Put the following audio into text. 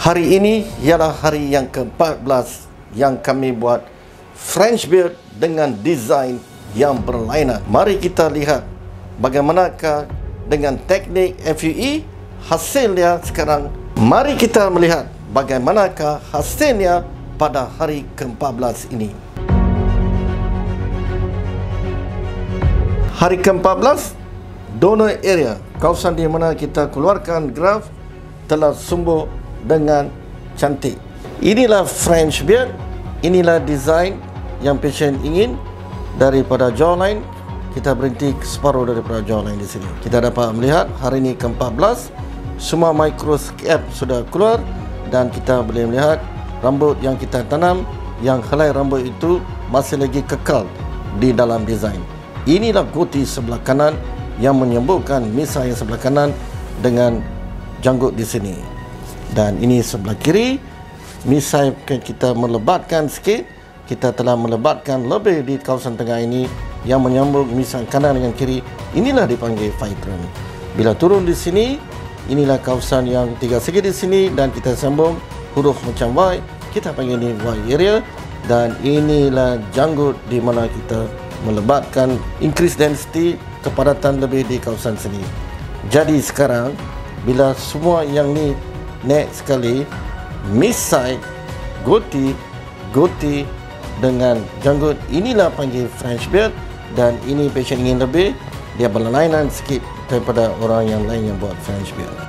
Hari ini ialah hari yang ke-14 yang kami buat French beard dengan desain yang berlainan. Mari kita lihat bagaimanakah dengan teknik FUE hasilnya sekarang. Mari kita melihat bagaimanakah hasilnya pada hari ke-14 ini. Hari ke-14, donor area, kawasan di mana kita keluarkan graf, telah sumber dengan cantik. Inilah French beard, inilah desain yang pasien ingin daripada jawline. Kita berhenti separuh daripada jawline di sini. Kita dapat melihat hari ini ke-14, semua microscope sudah keluar dan kita boleh melihat rambut yang kita tanam, yang helai rambut itu masih lagi kekal di dalam desain. Inilah goatee sebelah kanan yang menyembuhkan misai yang sebelah kanan dengan janggut di sini. Dan ini sebelah kiri, misai kita melebatkan sikit. Kita telah melebatkan lebih di kawasan tengah ini yang menyambung misai kanan dengan kiri. Inilah dipanggil Phytron. Bila turun di sini, inilah kawasan yang tiga segi di sini dan kita sambung huruf macam Y. Kita panggil ini Y area. Dan inilah janggut di mana kita melebatkan increase density, kepadatan lebih di kawasan sini. Jadi sekarang bila semua yang ni naik sekali, misai, goatee dengan janggut, inilah panggil French beard. Dan ini pasien ingin lebih, dia berlainan sikit daripada orang yang lain yang buat French beard.